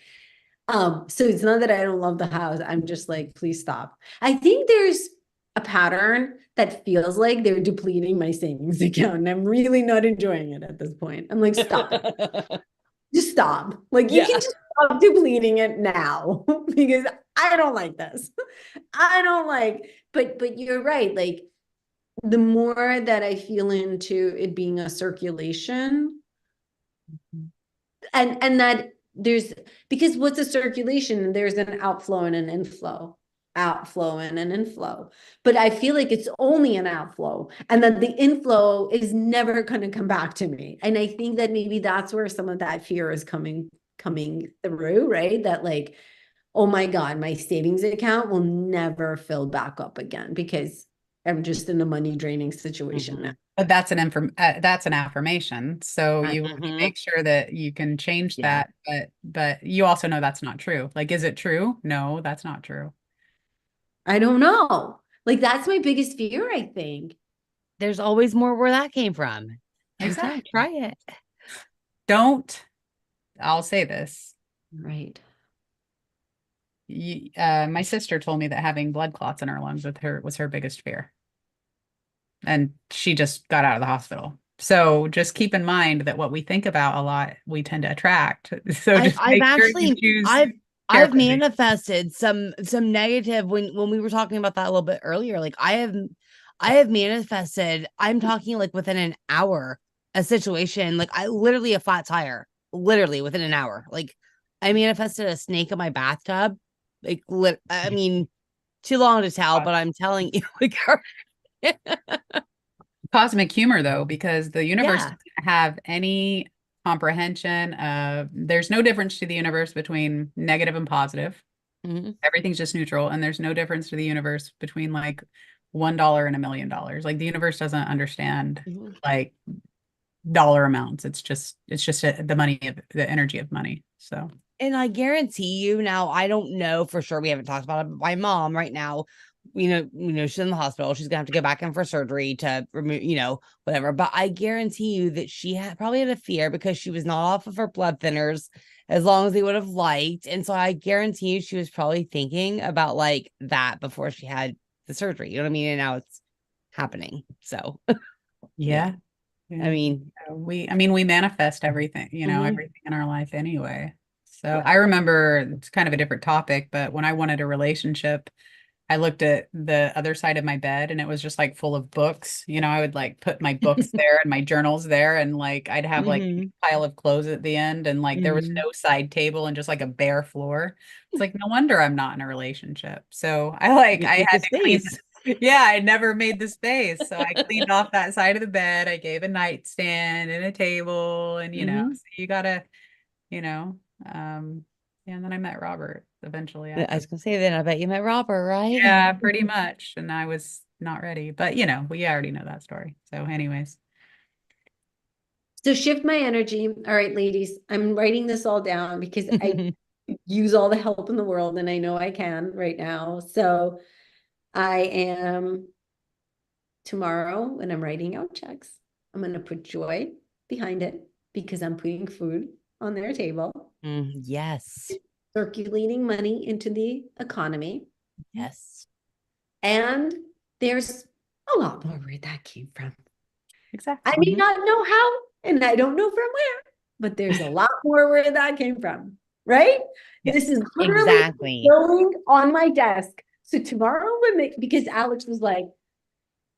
So it's not that I don't love the house. I'm just like, please stop. I think there's a pattern that feels like they're depleting my savings account, and I'm really not enjoying it at this point. I'm like, stop it. Just stop. Like you can Yeah. just stop depleting it now because I don't like this. I don't like, but you're right. Like the more that I feel into it being a circulation, and that there's because what's a circulation, there's an outflow and an inflow, outflow and an inflow, but I feel like it's only an outflow and that the inflow is never going to come back to me. And I think that maybe that's where some of that fear is coming through, right? That like, oh my god, my savings account will never fill back up again because I'm just in a money draining situation now. Mhm. But that's an affirmation. So you want to Mhm. make sure that you can change Yeah. that, but you also know that's not true. Like, is it true? No, that's not true. I don't know, like that's my biggest fear, I think. There's always more where that came from. And yeah, Exactly. try it. Don't, I'll say this. Right. My sister told me that having blood clots in her lungs with her was her biggest fear. And she just got out of the hospital. So just keep in mind that what we think about a lot, we tend to attract. So I've just I've make sure you actually choose I've carefully. manifested some negative when we were talking about that a little bit earlier. Like I have manifested, I'm talking like within an hour a situation, like I literally a flat tire, literally within an hour. Like I manifested a snake in my bathtub. Like I mean, too long to tell, but I'm telling you, like, Cosmic humor, though, because the universe yeah. doesn't have any comprehension of, there's no difference to the universe between negative and positive. Mhm. Everything's just neutral. And there's no difference to the universe between like $1 and $1,000,000. Like the universe doesn't understand Mhm. like dollar amounts. It's just the money of the energy of money. So And I guarantee you now, I don't know for sure. We haven't talked about it, but my mom right now, she's in the hospital. She's gonna have to go back in for surgery to remove, whatever. But I guarantee you that she probably had a fear because she was not off of her blood thinners as long as they would have liked. And so I guarantee you she was probably thinking about like that before she had the surgery. You know what I mean? And now it's happening. So yeah. yeah. I Yeah. mean, We manifest everything, mhm. everything in our life anyway. So I remember, it's kind of a different topic, but when I wanted a relationship, I looked at the other side of my bed and it was just like full of books. I would like put my books there and my journals there, and like I'd have like Mhm. a pile of clothes at the end, and like there was Mhm. no side table and just like a bare floor. It's like, no wonder I'm not in a relationship. So I Make the had to clean. space. Yeah, I never made the space. So I cleaned off that side of the bed. I gave a nightstand and a table, and Mhm. so you gotta, you know, yeah, and then I met Robert eventually I after. was gonna say then I bet you met Robert, right? Yeah, pretty much. And I was not ready, but we already know that story. So anyways, So shift my energy. All right, ladies, I'm writing this all down because I use all the help in the world and I know I can right now. So I am tomorrow when I'm writing out checks, I'm going to put joy behind it because I'm putting food on their table, Yes. circulating money into the economy. Yes. And there's a lot more where that came from. I exactly. may Mhm. not know how, and I don't know from where, but there's a lot more where that came from, right? This Yes. is literally Exactly. going on my desk. So tomorrow, because Alex was like,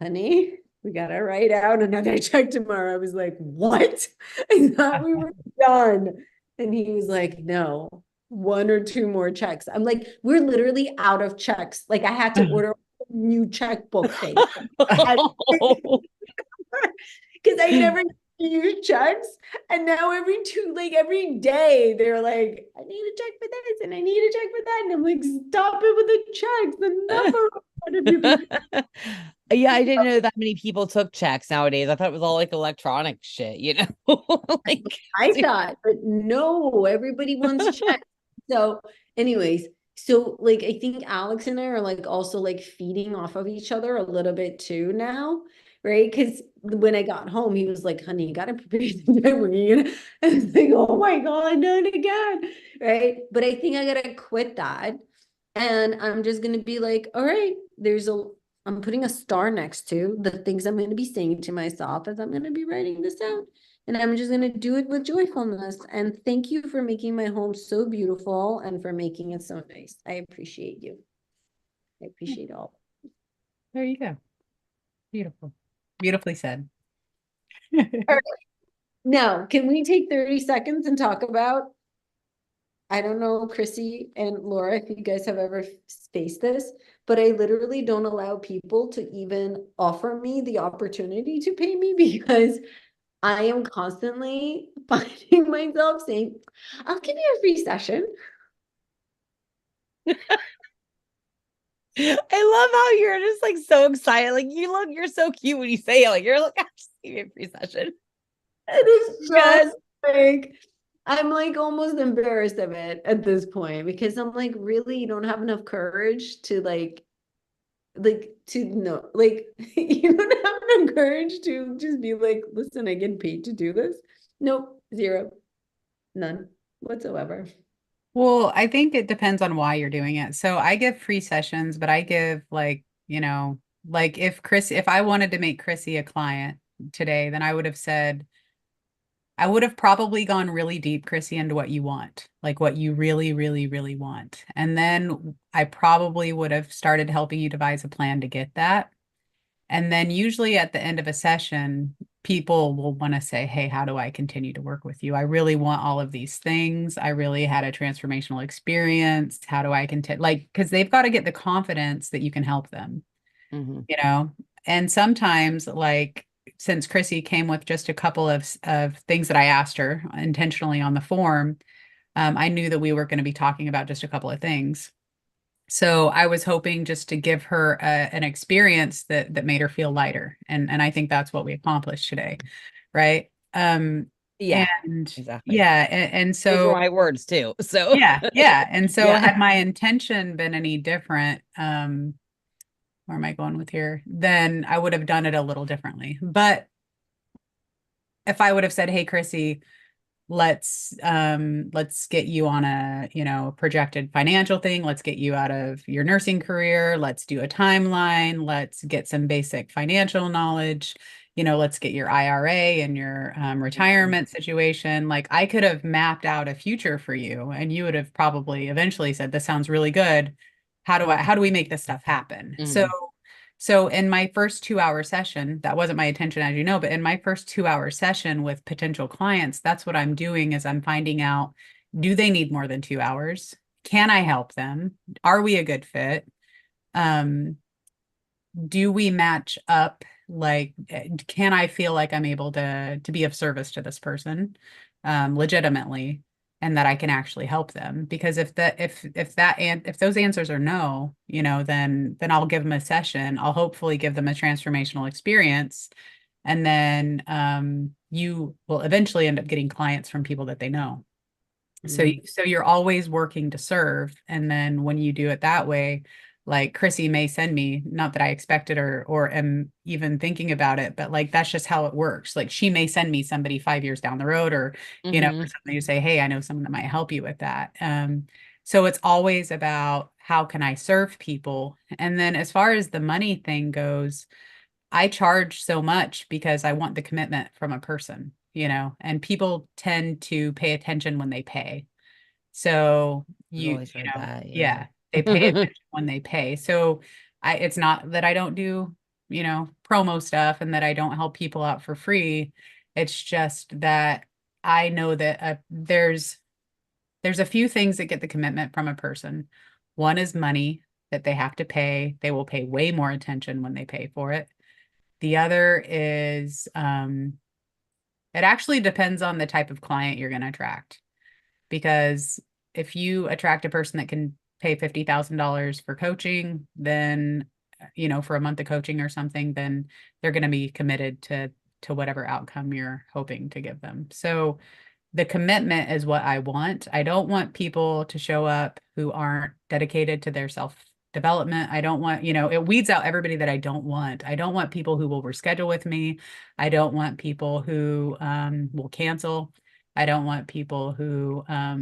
honey, we gotta write out another check tomorrow. I was like, what? I thought we were done. And he was like, no, one or two more checks. I'm like, we're literally out of checks. Like I had to order a new checkbook thing. Because I never use checks. And now every day, they're like, I need a check for this and I need a check for that. And I'm like, stop it with the checks. The number. Yeah, I didn't know that many people took checks nowadays. I thought it was all like electronic shit, like I thought, but no, everybody wants checks. So, anyways, so like I think Alex and I are like also like feeding off of each other a little bit too now, right? Because when I got home, he was like, honey, you gotta prepare some time for me. And I was like, oh my God, not again. Right. But I think I gotta quit that. And I'm just gonna be like, all right, I'm putting a star next to the things I'm gonna be saying to myself as I'm gonna be writing this out. And I'm just going to do it with joyfulness. And thank you for making my home so beautiful and for making it so nice. I appreciate you. I appreciate all. There you go. Beautiful. Beautifully said. All right. Now, can we take 30 seconds and talk about, I don't know, Chrissy and Laura, if you guys have ever faced this, but I literally don't allow people to even offer me the opportunity to pay me because I am constantly finding myself saying, I'll give you a free session. I love how you're just like so excited. Like you're so cute when you say it. Like you're like, I just gave you a free session. It is so Yes. like I'm like almost embarrassed of it at this point because I'm like, really, you don't have enough courage to to know, like you don't have enough courage to just be like, listen, I get paid to do this. Nope, zero, none whatsoever. Well, I think it depends on why you're doing it. So I give free sessions, but I give like if I wanted to make Chrissy a client today, then I would have probably gone really deep, Chrissy, into what you want, like what you really, really, really want. And then I probably would have started helping you devise a plan to get that. And then usually at the end of a session, people will want to say, hey, how do I continue to work with you? I really want all of these things. I really had a transformational experience. How do I continue? Like, because they've got to get the confidence that you can help them, you know? And sometimes, like, since Chrissy came with just a couple of things that I asked her intentionally on the form, I knew that we were going to be talking about just a couple of things. So I was hoping just to give her an experience that made her feel lighter. And I think that's what we accomplished today. Right. Yeah, And exactly. yeah. And Those were so, my words too. So yeah. Yeah. And so yeah. had my intention been any different, where am I going with here? Then I would have done it a little differently. But if I would have said, hey, Chrissy, let's get you on a, you know, projected financial thing, let's get you out of your nursing career, let's do a timeline, let's get some basic financial knowledge, you know, let's get your IRA and your retirement situation. Like, I could have mapped out a future for you, and you would have probably eventually said, this sounds really good. How do we make this stuff happen? So in my first 2 hour session, that wasn't my intention, as you know, but in my first 2 hour session with potential clients, that's what I'm doing is I'm finding out, do they need more than 2 hours? Can I help them? Are we a good fit? Um, do we match up? Like, can I feel like I'm able to be of service to this person, legitimately, and that I can actually help them? Because if those answers are no, you know, then I'll give them a session. I'll hopefully give them a transformational experience, and then you will eventually end up getting clients from people that they know. So you're always working to serve. And then when you do it that way, like Chrissy may send me, not that I expected or am even thinking about it, but like that's just how it works. Like she may send me somebody 5 years down the road, or you know, or something, to say, hey, I know someone that might help you with that. So it's always about how can I serve people. And then as far as the money thing goes, I charge so much because I want the commitment from a person, you know, and people tend to pay attention when they pay. So I've always heard that. Yeah. yeah, they pay attention when they pay. So it's not that I don't do, you know, promo stuff and that I don't help people out for free. It's just that I know that there's a few things that get the commitment from a person. One is money that they have to pay. They will pay way more attention when they pay for it. The other is it actually depends on the type of client you're going to attract. Because if you attract a person that can pay $50,000 for coaching, then, you know, for a month of coaching or something, then they're going to be committed to whatever outcome you're hoping to give them. So the commitment is what I want. I don't want people to show up who aren't dedicated to their self development. I don't want, you know, it weeds out everybody that I don't want. I don't want people who will reschedule with me. I don't want people who will cancel. I don't want people who I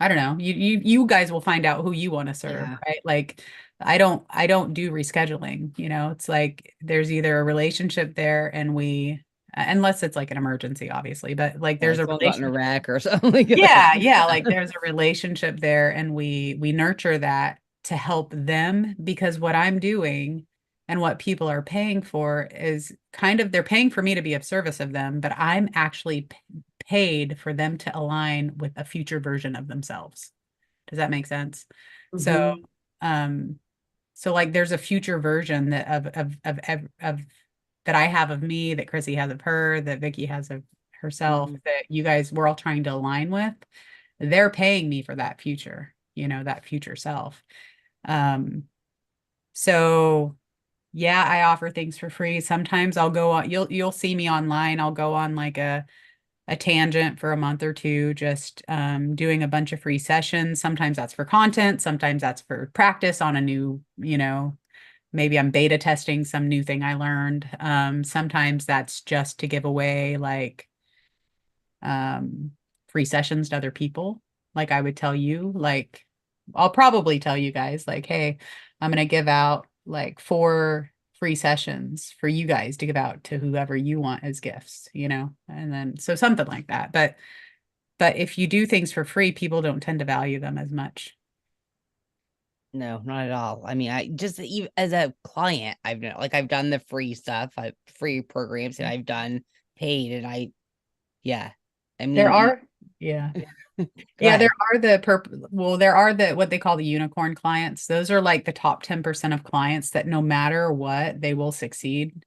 don't know. You guys will find out who you want to serve, Yeah. right? Like I don't do rescheduling, you know. It's like there's either a relationship there and we unless it's like an emergency, obviously, but like there's Like a someone got in a relationship. wreck or something like Yeah, that. yeah, like there's a relationship there and we nurture that to help them, because what I'm doing and what people are paying for is kind of, they're paying for me to be of service of them, but I'm actually paid for them to align with a future version of themselves. Does that make sense? So, Mhm. um, so like there's a future version that of that I have of me, that Chrissy has of her, that Vicky has of herself, Mhm. that you guys we're all trying to align with. They're paying me for that future, you know, that future self. Um, so yeah, I offer things for free. Sometimes I'll go on, you'll see me online. I'll go on like a tangent for a month or two, just doing a bunch of free sessions. Sometimes that's for content, sometimes that's for practice on a new, you know, maybe I'm beta testing some new thing I learned. Sometimes that's just to give away like um, free sessions to other people. Like I would tell you, like I'll probably tell you guys, like, hey, I'm gonna give out like 4 free sessions for you guys to give out to whoever you want as gifts, you know, and then so something like that. But if you do things for free, people don't tend to value them as much. No, not at all. I mean, I just even as a client, I've done the free stuff, free programs, and I've done paid, and yeah. I There mean, are, yeah. go Yeah, there ahead. are there are the what they call the unicorn clients. Those are like the top 10% of clients that no matter what, they will succeed.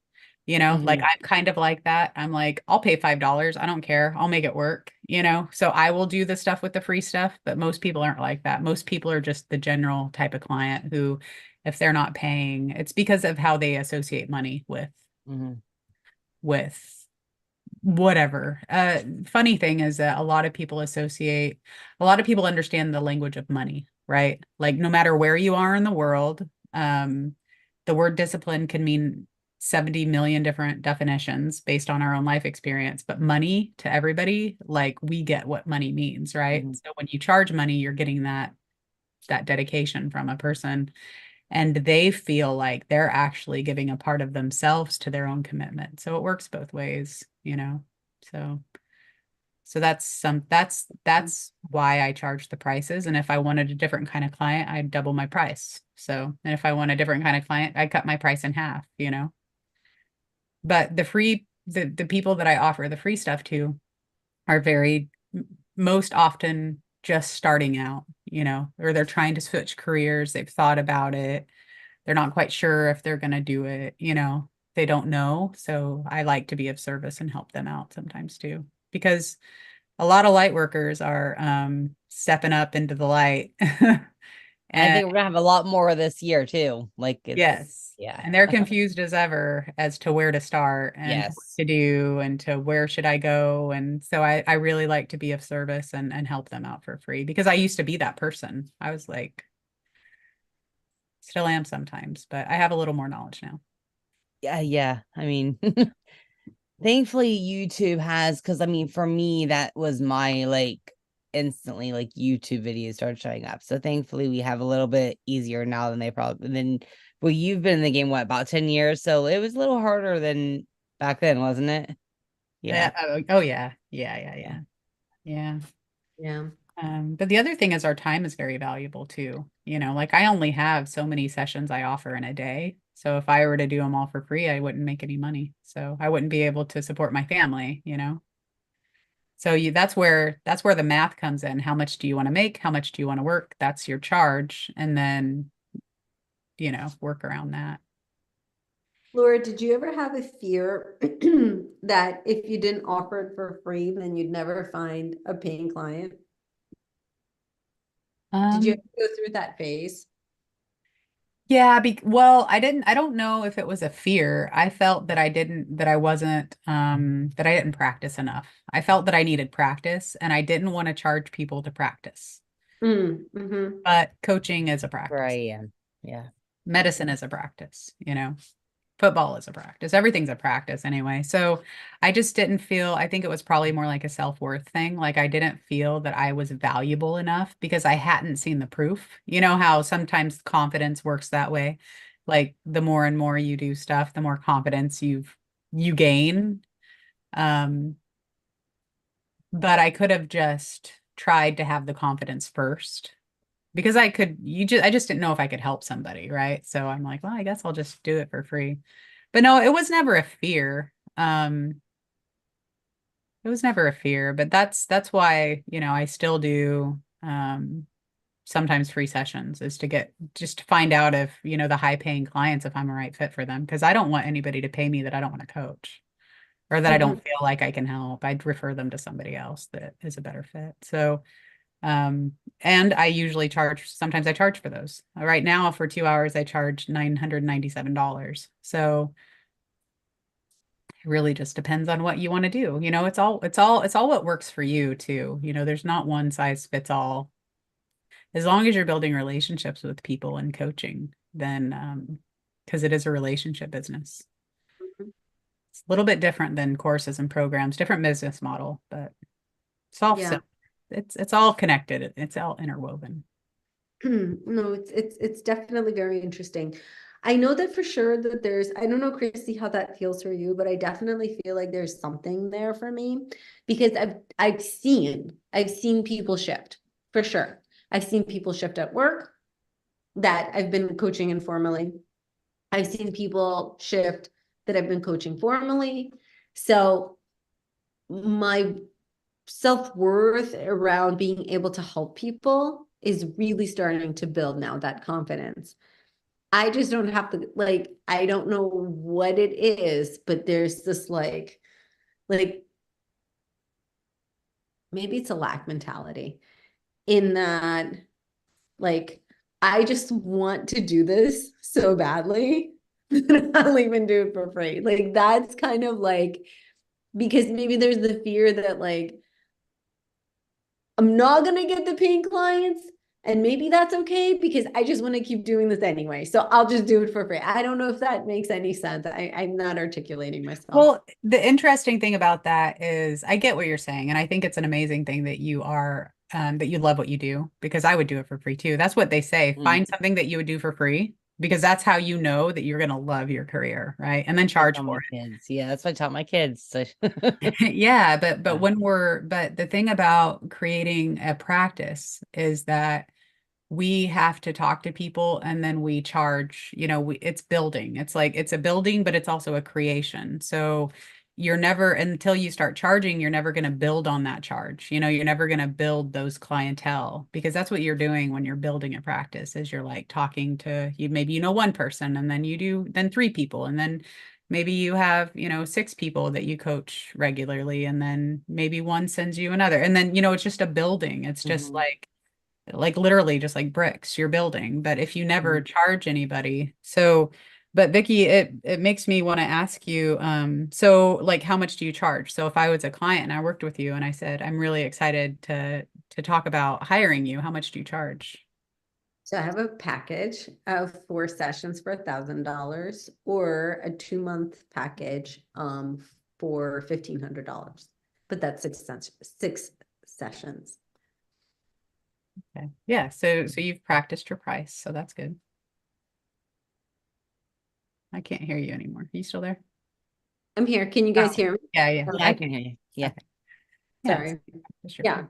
Like Mhm. I'm kind of like that. I'm like, I'll pay $5. I don't care. I'll make it work. So I will do the stuff with the free stuff, but most people aren't like that. Most people are just the general type of client who, if they're not paying, it's because of how they associate money Mhm. with whatever. Funny thing is that a lot of people understand the language of money, right? Like no matter where you are in the world, the word discipline can mean 70 million different definitions based on our own life experience. But money to everybody, like we get what money means, right? Mhm. So when you charge money, you're getting that dedication from a person and they feel like they're actually giving a part of themselves to their own commitment. So it works both ways. So that's why I charge the prices. And if I wanted a different kind of client, I'd double my price. So, and if I want a different kind of client, I cut my price in half. But the people that I offer the free stuff to are most often just starting out, or they're trying to switch careers. They've thought about it. They're not quite sure if they're going to do it. They don't know. So I like to be of service and help them out sometimes too, because a lot of light workers are stepping up into the light. I And think we're gonna have a lot more of this year too. Like yes, yeah, and they're confused as ever as to where to start and what yes. to do and to where should I go. And so I really like to be of service and help them out for free because I used to be that person. I was like, still am sometimes, but I have a little more knowledge now. Yeah, yeah. I mean, thankfully YouTube has, because I mean, for me, that was my like instantly like YouTube videos started showing up. So thankfully we have a little bit easier now than they probably then well, you've been in the game what about 10 years? So it was a little harder than back then, wasn't it? Yeah. Yeah. Oh, yeah. Yeah. Yeah. Yeah. Yeah. Yeah. But the other thing is our time is very valuable too. Like I only have so many sessions I offer in a day. So if I were to do them all for free, I wouldn't make any money. So I wouldn't be able to support my family. So that's where the math comes in. How much do you want to make? How much do you want to work? That's your charge. And then, work around that. Laura, did you ever have a fear that if you didn't offer it for free, then you'd never find a paying client? Did you Um, ever go through that phase? Yeah, well, I don't know if it was a fear. I felt that I wasn't, that I didn't practice enough. I felt that I needed practice and I didn't want to charge people to practice. Mm-hmm. But coaching is a Where I practice. am. Yeah. Medicine is a practice. Football is a practice. Everything's a practice anyway. So I just didn't feel, I think it was probably more like a self-worth thing. Like I didn't feel that I was valuable enough because I hadn't seen the proof. You know how sometimes confidence works that way. Like the more and more you do stuff, the more confidence you gain. Um, but I could have just tried to have the confidence first because I just didn't know if I could help somebody, right? So I'm like, well, I guess I'll just do it for free. But no, it was never a fear. It was never a fear, but that's why, I still do sometimes free sessions is to get just to find out if, the high paying clients, if I'm a right fit for them. Because I don't want anybody to pay me that I don't want to coach or that I Mm-hmm. don't feel like I can help. I'd refer them to somebody else that is a better fit. So um, and I usually sometimes I charge for those. Right now for 2 hours, I charge $997. So it really just depends on what you want to do. It's all what works for you too. There's not one size fits all. As long as you're building relationships with people and coaching, then because it is a relationship business. It's a little bit different than courses and programs, different business model, but it's all Yeah. it's all connected. It's all interwoven. No, it's definitely very interesting. I know that for sure that I don't know, Chrissy, how that feels for you, but I definitely feel like there's something there for me because I've seen people shift for sure. I've seen people shift at work. that I've been coaching informally. I've seen people shift that I've been coaching formally. So my self-worth around being able to help people is really starting to build now, that confidence. I just don't have to, like, I don't know what it is, but there's this like maybe it's a lack mentality in that, like, I just want to do this so badly that I'll even do it for free. Like, that's kind of like, because maybe there's the fear that, like, I'm not going to get the paying clients. And maybe that's okay because I just want to keep doing this anyway. So I'll just do it for free. I don't know if that makes any sense. I'm not articulating myself. Well, the interesting thing about that is I get what you're saying. And I think it's an amazing thing that you are, that you love what you do, because I would do it for free too. That's what they say. Find something that you would do for free, because that's how you know that you're going to love your career, right? And then charge for it. Kids. Yeah, that's what I taught my kids. So. Yeah, but but the thing about creating a practice is that we have to talk to people and then we charge, it's building. It's like, it's a building, but it's also a creation. So you're never, until you start charging, you're never going to build on that charge. You're never going to build those clientele, because that's what you're doing when you're building a practice, is you're like talking to you. Maybe one person, and then then 3 people, and then maybe you have 6 people that you coach regularly, and then maybe one sends you another, and then it's just a building. It's just like literally just like bricks you're building. But if you never charge anybody, but Vicky, it makes me want to ask you, so like, how much do you charge? So if I was a client and I worked with you and I said, I'm really excited to talk about hiring you, how much do you charge? So I have a package of 4 sessions for $1,000, or a 2-month package for $1,500. But that's 6 sessions. Okay. Yeah. So you've practiced your price, so that's good. I can't hear you anymore. Are you still there? I'm here. Can you guys hear me? Yeah, yeah. Yeah, I can hear you. Yeah. Sorry. Yeah.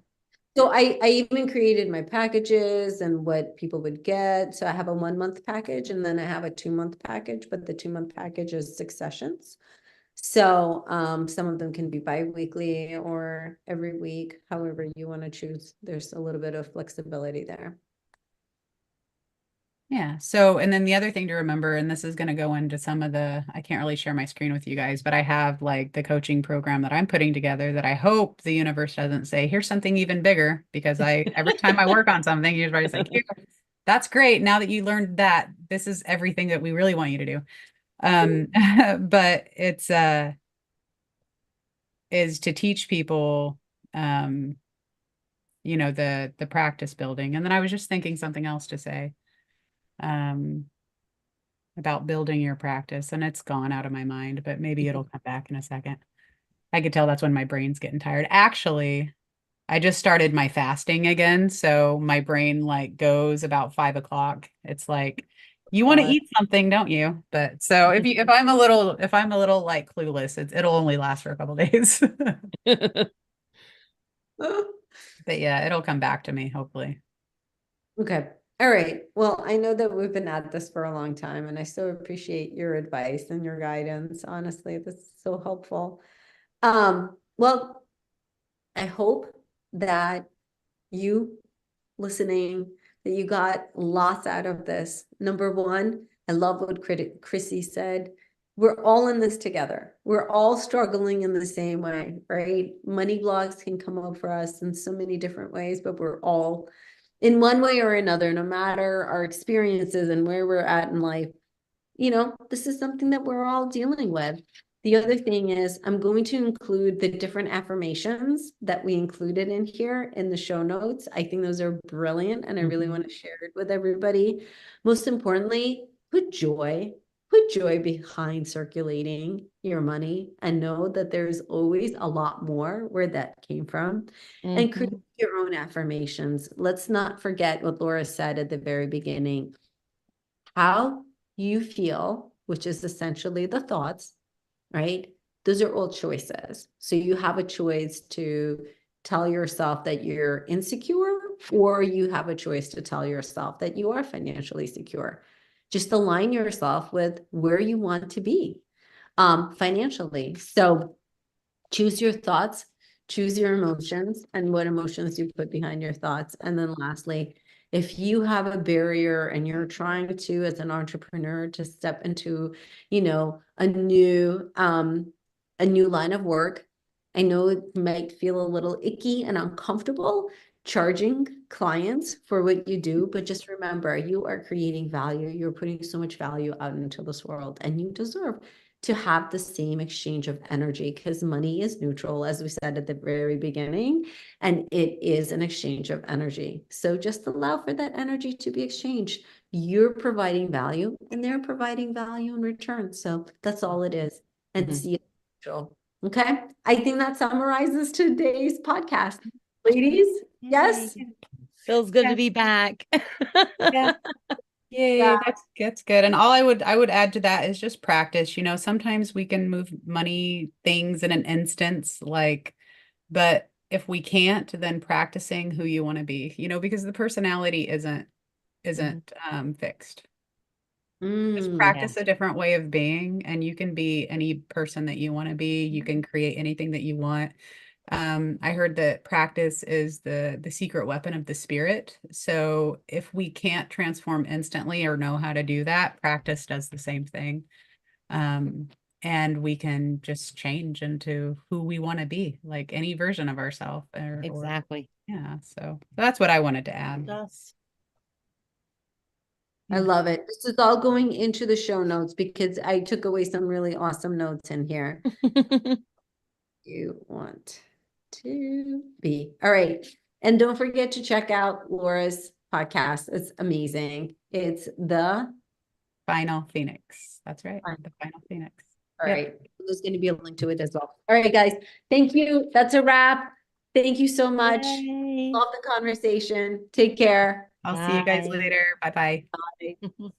So I even created my packages and what people would get. So I have a 1-month package, and then I have a 2-month package, but the 2-month package is 6 sessions. So some of them can be bi-weekly or every week, however you want to choose. There's a little bit of flexibility there. Yeah. So, and then the other thing to remember, and this is going to go into some of I can't really share my screen with you guys, but I have like the coaching program that I'm putting together that I hope the universe doesn't say, here's something even bigger, because every time I work on something, everybody's like, here, that's great. Now that you learned that, this is everything that we really want you to do. But it's, is to teach people, the practice building. And then I was just thinking something else to say. About building your practice, and it's gone out of my mind, but maybe it'll come back in a second. I could tell that's when my brain's getting tired. Actually, I just started my fasting again, so my brain like goes about 5 o'clock. It's like, you want to eat something, don't you? But so if I'm a little like clueless, it'll only last for a couple days. But yeah, it'll come back to me, hopefully. Okay. All right. Well, I know that we've been at this for a long time, and I so appreciate your advice and your guidance. Honestly, this is so helpful. Well, I hope that you listening, that you got lots out of this. Number one, I love what Chrissy said. We're all in this together. We're all struggling in the same way, right? Money blocks can come up for us in so many different ways, but we're all in one way or another, no matter our experiences and where we're at in life. This is something that we're all dealing with. The other thing is, I'm going to include the different affirmations that we included in here in the show notes. I think those are brilliant, and I really want to share it with everybody. Most importantly, put joy behind circulating your money, and know that there's always a lot more where that came from. And create your own affirmations. Let's not forget what Lora said at the very beginning. How you feel, which is essentially the thoughts, right? Those are all choices. So you have a choice to tell yourself that you're insecure, or you have a choice to tell yourself that you are financially secure. Just align yourself with where you want to be financially. So choose your thoughts, choose your emotions, and what emotions you put behind your thoughts. And then lastly, if you have a barrier and you're trying to, as an entrepreneur, to step into, a new line of work, I know it might feel a little icky and uncomfortable charging clients for what you do, but just remember, you are creating value. You're putting so much value out into this world, and you deserve to have the same exchange of energy, because money is neutral, as we said at the very beginning, and it is an exchange of energy. So just allow for that energy to be exchanged. You're providing value and they're providing value in return. So that's all it is. And see it neutral. Okay. I think that summarizes today's podcast. Ladies, yes? Yay. Feels good to Yeah. be back. Yeah. Yay, Yeah. that's good. And all I would add to that is just practice. Sometimes we can move money things in an instance, but if we can't, then practicing who you want to be, because the personality isn't fixed. Just Mm, practice a different way of being, and you can be any person that you want to be. You can create anything that you want. I heard that practice is the secret weapon of the spirit. So if we can't transform instantly or know how to do that, practice does the same thing. And we can just change into who we want to be, like any version of ourselves. Exactly. Yeah. So that's what I wanted to add. Yes. I love it. This is all going into the show notes because I took away some really awesome notes in here. You want to be. All right. And don't forget to check out Laura's podcast. It's amazing. It's the Final Phoenix. That's right. Fine. The Final Phoenix. All Yep. right. There's going to be a link to it as well. All right, guys. Thank you. That's a wrap. Thank you so much. Yay. Love the conversation. Take care. I'll see you guys Bye. later. Bye-bye. Bye.